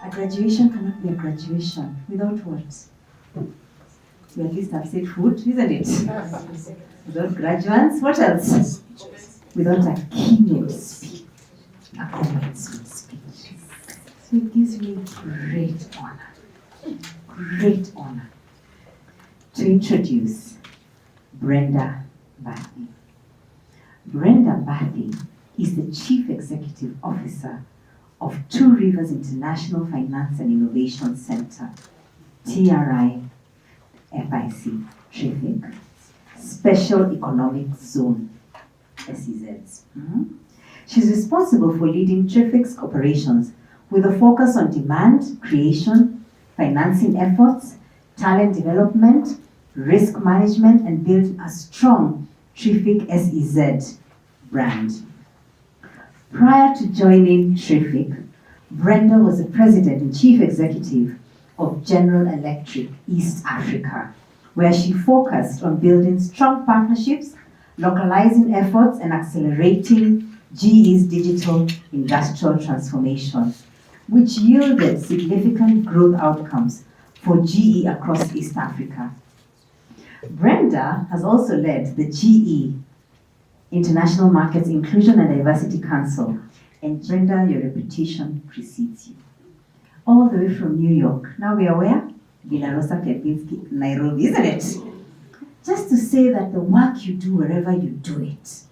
A graduation cannot be a graduation without what? You at least have said food, isn't it? Without graduates, what else? Without a keynote speech, a commencement speech. So it gives me great honor to introduce Brenda Mbathi. Brenda Mbathi is the Chief Executive Officer of Two Rivers International Finance and Innovation Center, TRIFIC, TRIFIC, Special Economic Zone, SEZs. She's responsible for leading TRIFIC's operations with a focus on demand creation, financing efforts, talent development, risk management, and building a strong TRIFIC SEZ brand. Prior to joining TRIFIC, Brenda was the President and Chief Executive of General Electric East Africa, where she focused on building strong partnerships, localizing efforts, and accelerating GE's digital industrial transformation, which yielded significant growth outcomes for GE across East Africa. Brenda has also led the GE International Markets Inclusion and Diversity Council, and Brenda, your reputation precedes you. All the way from New York. Now we are where? Villarosa, Kempinski, Nairobi, isn't it? Just to say that the work you do wherever you do it,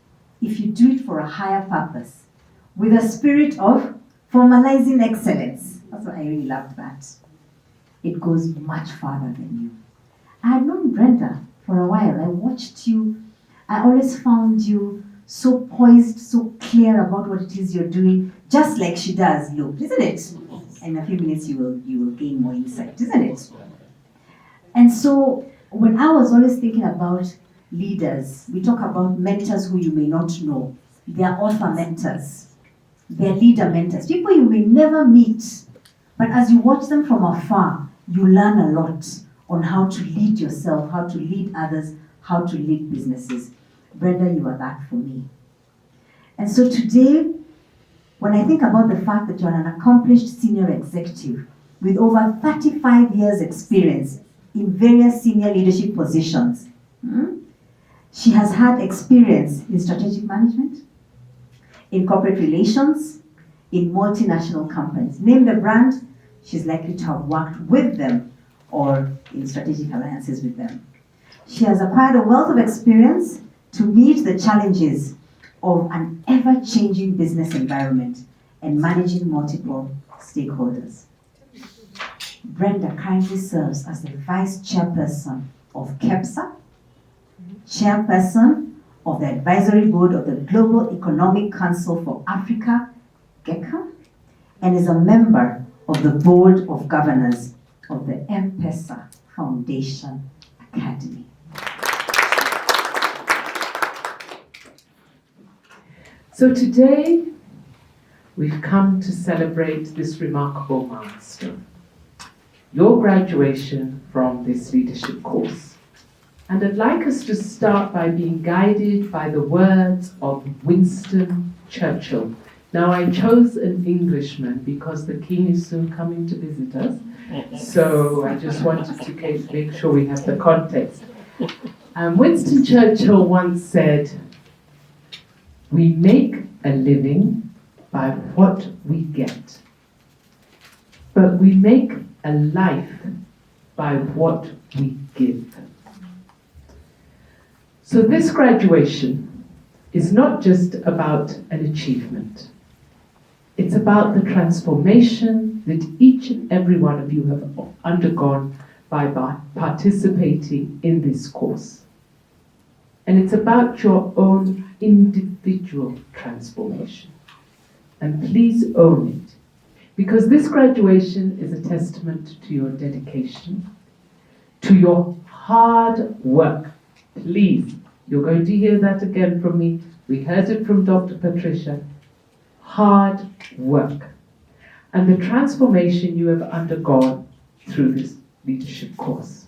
if you do it for a higher purpose, with a spirit of formalizing excellence, that's why I really loved that. It goes much farther than you. I had known Brenda for a while. I watched you. I always found you so poised, so clear about what it is you're doing, just like she does look, isn't it? In a few minutes you will gain more insight, isn't it? And so when I was always thinking about leaders, we talk about mentors who you may not know. They are author mentors. They are leader mentors. People you may never meet, but as you watch them from afar, you learn a lot on how to lead yourself, how to lead others, how to lead businesses. Brenda, you are that for me. And so today, when I think about the fact that you're an accomplished senior executive with over 35 years experience in various senior leadership positions, she has had experience in strategic management, in corporate relations, in multinational companies. Name the brand, she's likely to have worked with them or in strategic alliances with them. She has acquired a wealth of experience to meet the challenges of an ever-changing business environment and managing multiple stakeholders. Brenda currently serves as the Vice Chairperson of KEPSA, Chairperson of the Advisory Board of the Global Economic Council for Africa, GECA, and is a member of the Board of Governors of the M-Pesa Foundation Academy. So today, we've come to celebrate this remarkable milestone, your graduation from this leadership course. And I'd like us to start by being guided by the words of Winston Churchill. Now, I chose an Englishman because the King is soon coming to visit us. So I just wanted to make sure we have the context. Winston Churchill once said, "We make a living by what we get, but we make a life by what we give." So this graduation is not just about an achievement. It's about the transformation that each and every one of you have undergone by participating in this course. And it's about your own individual transformation. And please own it, because this graduation is a testament to your dedication, to your hard work. Please, you're going to hear that again from me. We heard it from Dr. Patricia. Hard work. And the transformation you have undergone through this leadership course.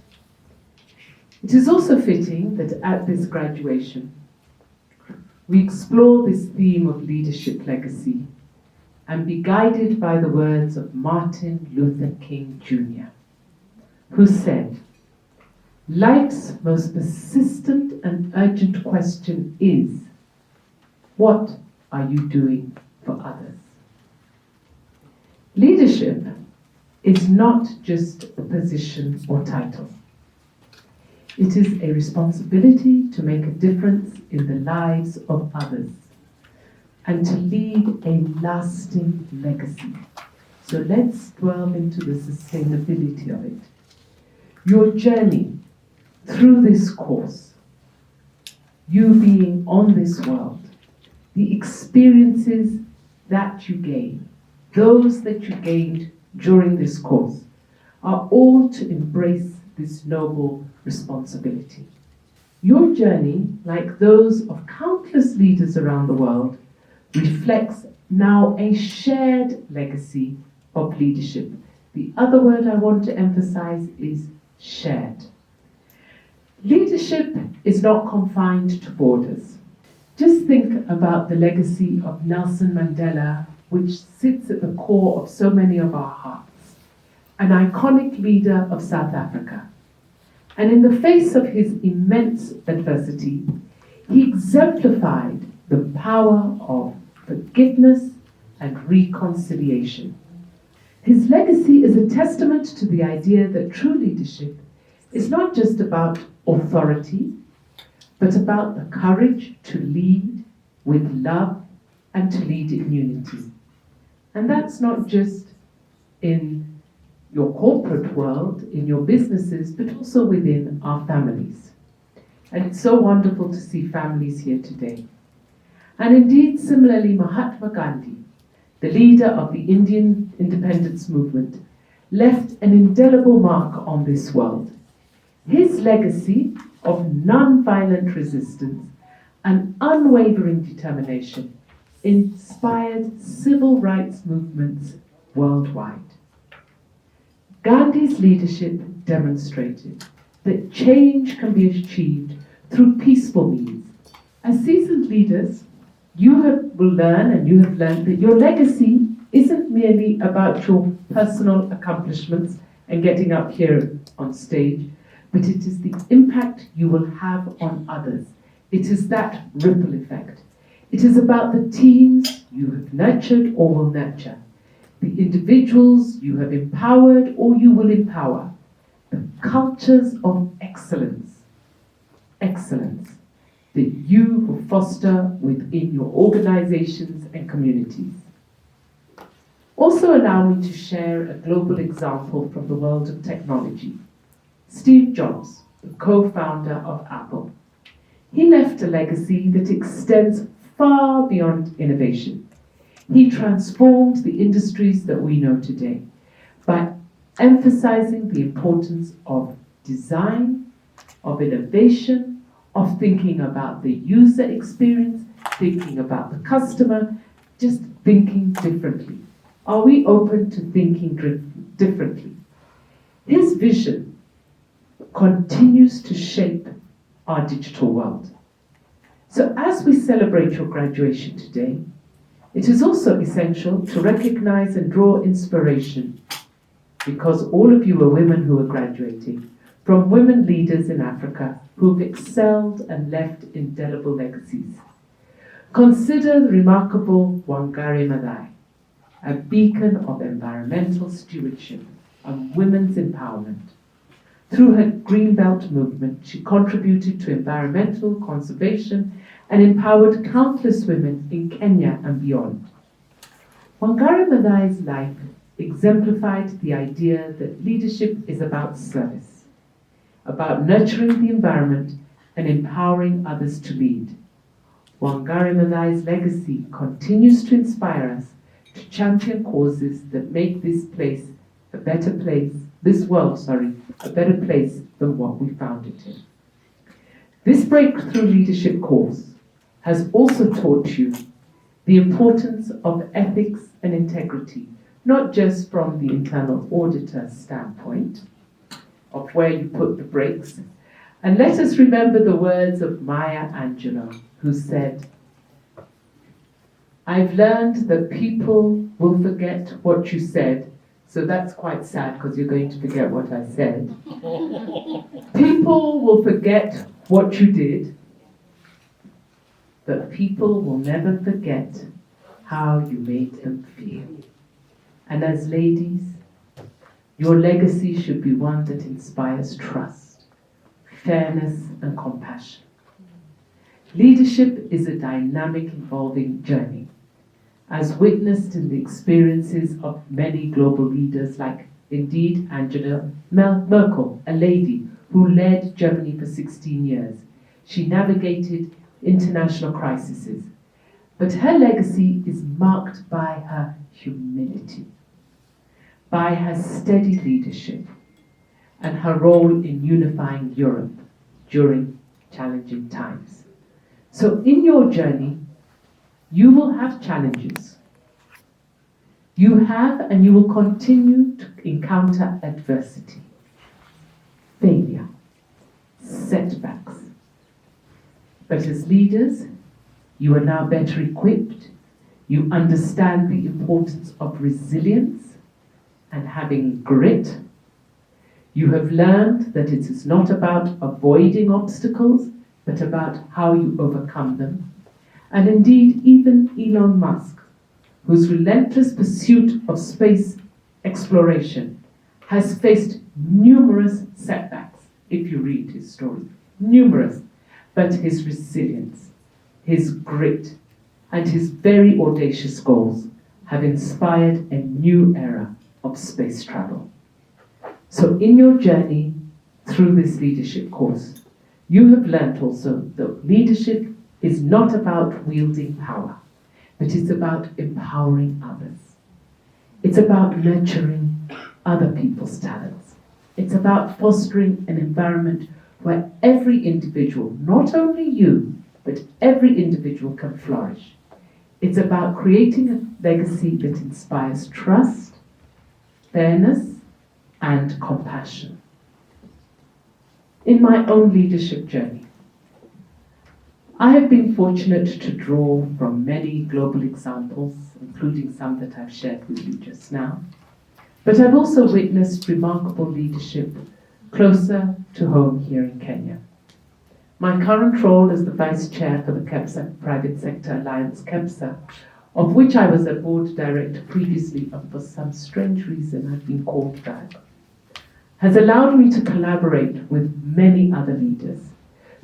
It is also fitting that at this graduation, we explore this theme of leadership legacy and be guided by the words of Martin Luther King Jr., who said, "Life's most persistent and urgent question is, what are you doing for others?" Leadership is not just a position or title. It is a responsibility to make a difference in the lives of others and to leave a lasting legacy. So let's delve into the sustainability of it. Your journey through this course, you being on this world, the experiences that you gain, those that you gained during this course, are all to embrace this noble responsibility. Your journey, like those of countless leaders around the world, reflects now a shared legacy of leadership. The other word I want to emphasize is shared. Leadership is not confined to borders. Just think about the legacy of Nelson Mandela, which sits at the core of so many of our hearts, an iconic leader of South Africa. And in the face of his immense adversity, he exemplified the power of forgiveness and reconciliation. His legacy is a testament to the idea that true leadership is not just about authority, but about the courage to lead with love and to lead in unity. And that's not just in your corporate world, in your businesses, but also within our families. And it's so wonderful to see families here today. And indeed, similarly, Mahatma Gandhi, the leader of the Indian independence movement, left an indelible mark on this world. His legacy of non-violent resistance and unwavering determination inspired civil rights movements worldwide. Gandhi's leadership demonstrated that change can be achieved through peaceful means. As seasoned leaders, will learn, and you have learned, that your legacy isn't merely about your personal accomplishments and getting up here on stage, but it is the impact you will have on others. It is that ripple effect. It is about the teams you have nurtured or will nurture, the individuals you have empowered or you will empower, the cultures of excellence that you will foster within your organizations and communities. Also allow me to share a global example from the world of technology. Steve Jobs, the co-founder of Apple. He left a legacy that extends far beyond innovation. He transformed the industries that we know today by emphasizing the importance of design, of innovation, of thinking about the user experience, thinking about the customer, just thinking differently. Are we open to thinking differently? His vision continues to shape our digital world. So as we celebrate your graduation today, it is also essential to recognize and draw inspiration, because all of you are women who are graduating, from women leaders in Africa who've excelled and left indelible legacies. Consider the remarkable Wangari Maathai, a beacon of environmental stewardship and women's empowerment. Through her Greenbelt movement, she contributed to environmental conservation and empowered countless women in Kenya and beyond. Wangari Maathai's life exemplified the idea that leadership is about service, about nurturing the environment and empowering others to lead. Wangari Maathai's legacy continues to inspire us to champion causes that make this world a better place than what we found it in. This breakthrough leadership course has also taught you the importance of ethics and integrity, not just from the internal auditor standpoint of where you put the brakes. And let us remember the words of Maya Angelou, who said, I've learned that people will forget what you said, so that's quite sad because you're going to forget what I said. People will forget what you did, but people will never forget how you made them feel. And as ladies, your legacy should be one that inspires trust, fairness, and compassion. Leadership is a dynamic, evolving journey, as witnessed in the experiences of many global leaders like, indeed, Angela Merkel, a lady who led Germany for 16 years. She navigated international crises, but her legacy is marked by her humility, by her steady leadership, and her role in unifying Europe during challenging times. So in your journey, you will have challenges. You have and you will continue to encounter adversity, failure, setbacks. But as leaders, you are now better equipped. You understand the importance of resilience and having grit. You have learned that it is not about avoiding obstacles, but about how you overcome them. And indeed, even Elon Musk, whose relentless pursuit of space exploration has faced numerous setbacks, if you read his story, numerous, but his resilience, his grit, and his very audacious goals have inspired a new era of space travel. So in your journey through this leadership course, you have learnt also that leadership is not about wielding power, but it's about empowering others. It's about nurturing other people's talents. It's about fostering an environment where every individual, not only you, but every individual can flourish. It's about creating a legacy that inspires trust, fairness, and compassion. In my own leadership journey, I have been fortunate to draw from many global examples, including some that I've shared with you just now. But I've also witnessed remarkable leadership closer to home here in Kenya. My current role as the Vice Chair for the KEPSA Private Sector Alliance, KEPSA, of which I was a board director previously, and for some strange reason I've been called back, has allowed me to collaborate with many other leaders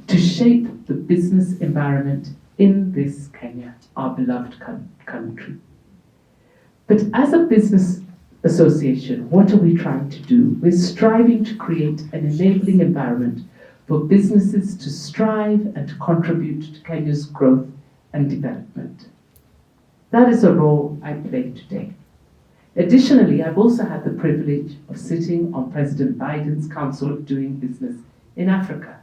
to shape the business environment in this Kenya, our beloved country. But as a business association, what are we trying to do? We're striving to create an enabling environment for businesses to strive and to contribute to Kenya's growth and development. That is a role I play today. Additionally, I've also had the privilege of sitting on President Biden's Council of Doing Business in Africa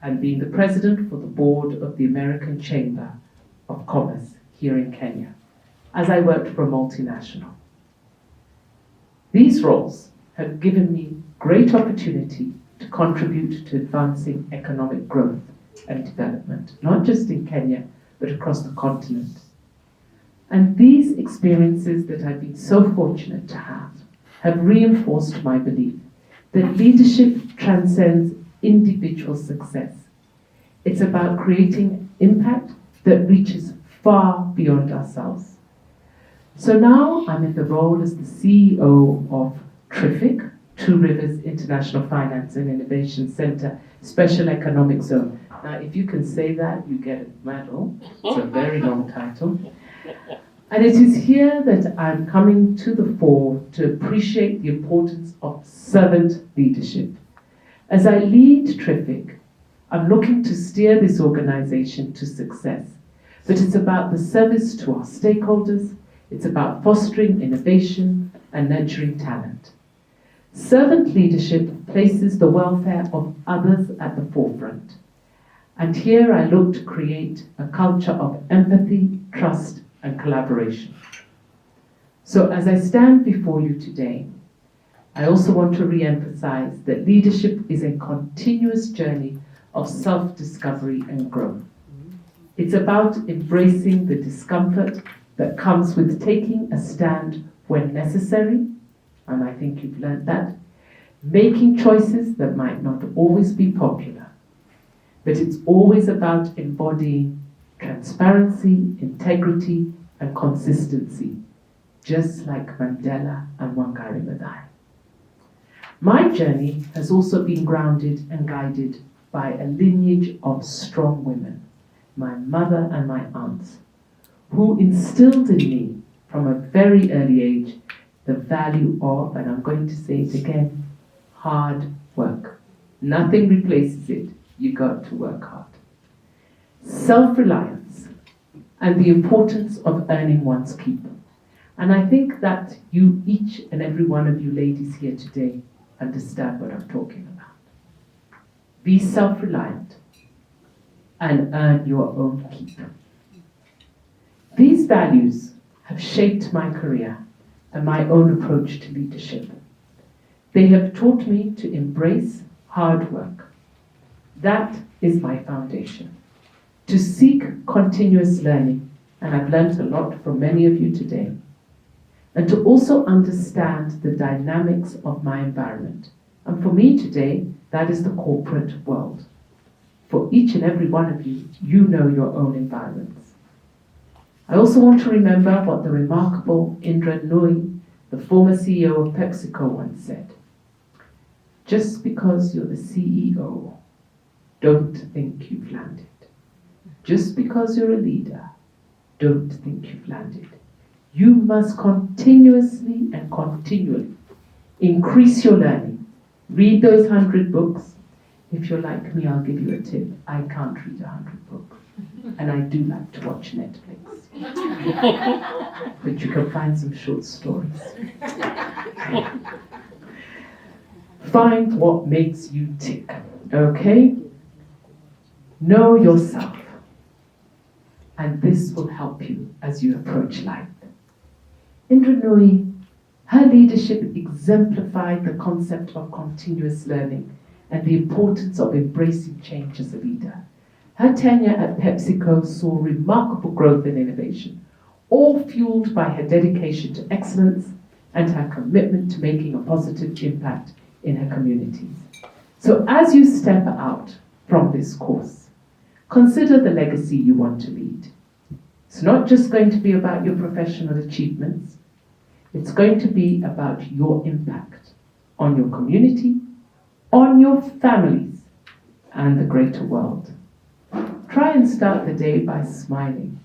and being the president for the board of the American Chamber of Commerce here in Kenya, as I worked for a multinational. These roles have given me great opportunity to contribute to advancing economic growth and development, not just in Kenya, but across the continent. And these experiences that I've been so fortunate to have reinforced my belief that leadership transcends individual success. It's about creating impact that reaches far beyond ourselves. So now I'm in the role as the CEO of TRIFIC, Two Rivers International Finance and Innovation Center, Special Economic Zone. Now, if you can say that, you get a medal. It's a very long title. And it is here that I'm coming to the fore to appreciate the importance of servant leadership. As I lead TRIFIC, I'm looking to steer this organization to success. But it's about the service to our stakeholders, it's about fostering innovation and nurturing talent. Servant leadership places the welfare of others at the forefront. And here I look to create a culture of empathy, trust, and collaboration. So as I stand before you today, I also want to re-emphasize that leadership is a continuous journey of self-discovery and growth. It's about embracing the discomfort that comes with taking a stand when necessary, and I think you've learned that, making choices that might not always be popular, but it's always about embodying transparency, integrity, and consistency, just like Mandela and Wangari Maathai. My journey has also been grounded and guided by a lineage of strong women, my mother and my aunts, who instilled in me from a very early age the value of, and I'm going to say it again, hard work. Nothing replaces it. You got to work hard. Self-reliance and the importance of earning one's keep. And I think that you, each and every one of you ladies here today, understand what I'm talking about. Be self-reliant and earn your own keep. These values have shaped my career and my own approach to leadership. They have taught me to embrace hard work. That is my foundation. To seek continuous learning, and I've learned a lot from many of you today, and to also understand the dynamics of my environment. And for me today, that is the corporate world. For each and every one of you, you know your own environments. I also want to remember what the remarkable Indra Nooyi, the former CEO of PepsiCo, once said. Just because you're the CEO, don't think you've landed. Just because you're a leader, don't think you've landed. You must continuously and continually increase your learning. Read those 100 books. If you're like me, I'll give you a tip. I can't read 100 books. And I do like to watch Netflix. But you can find some short stories. Find what makes you tick, okay? Know yourself. And this will help you as you approach life. Indra Nooyi, her leadership exemplified the concept of continuous learning and the importance of embracing change as a leader. Her tenure at PepsiCo saw remarkable growth and innovation, all fueled by her dedication to excellence and her commitment to making a positive impact in her communities. So as you step out from this course, consider the legacy you want to lead. It's not just going to be about your professional achievements. It's going to be about your impact on your community, on your families, and the greater world. Try and start the day by smiling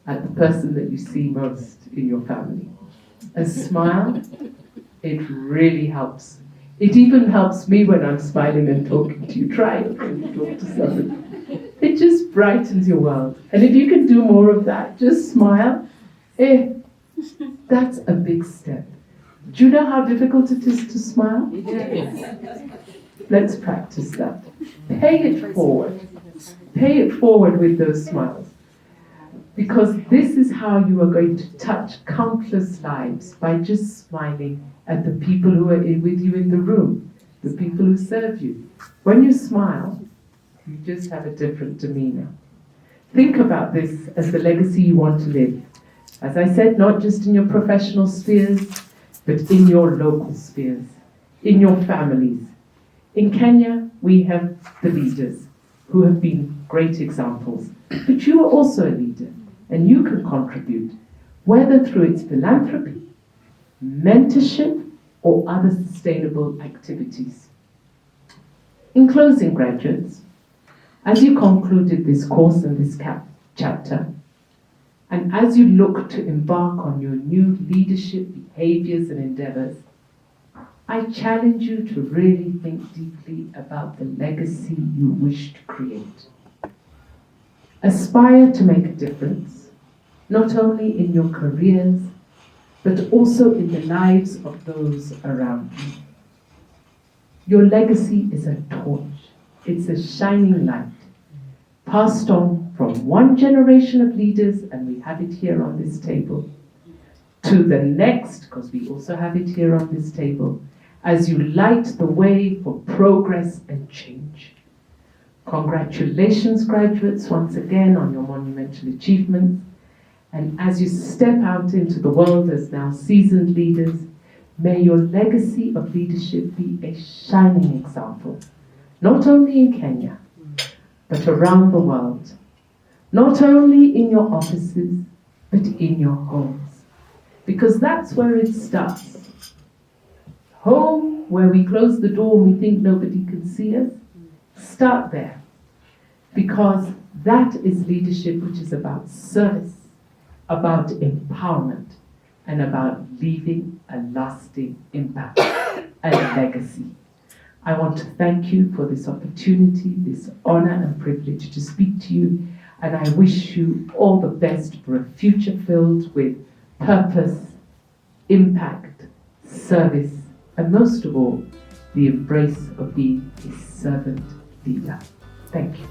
at the person that you see most in your family. A smile, it really helps. It even helps me when I'm smiling and talking to you. Try it when you talk to somebody. It just brightens your world. And if you can do more of that, just smile, that's a big step. Do you know how difficult it is to smile? Yes. Let's practice that. Pay it forward. Pay it forward with those smiles. Because this is how you are going to touch countless lives, by just smiling at the people who are with you in the room, the people who serve you. When you smile, you just have a different demeanor. Think about this as the legacy you want to live. As I said, not just in your professional spheres, but in your local spheres, in your families. In Kenya, we have the leaders who have been great examples. But you are also a leader, and you can contribute, whether through its philanthropy, mentorship, or other sustainable activities. In closing, graduates, as you concluded this course and this chapter, and as you look to embark on your new leadership behaviors and endeavors, I challenge you to really think deeply about the legacy you wish to create. Aspire to make a difference, not only in your careers, but also in the lives of those around you. Your legacy is a torch. It's a shining light, passed on from one generation of leaders, and we have it here on this table, to the next, because we also have it here on this table, as you light the way for progress and change. Congratulations, graduates, once again on your monumental achievements, And as you step out into the world as now seasoned leaders, may your legacy of leadership be a shining example, not only in Kenya, but around the world. Not only in your offices, but in your homes. Because that's where it starts. Home, where we close the door and we think nobody can see us, start there. Because that is leadership which is about service, about empowerment, and about leaving a lasting impact and legacy. I want to thank you for this opportunity, this honor and privilege to speak to you, and I wish you all the best for a future filled with purpose, impact, service, and most of all, the embrace of being a servant leader. Thank you.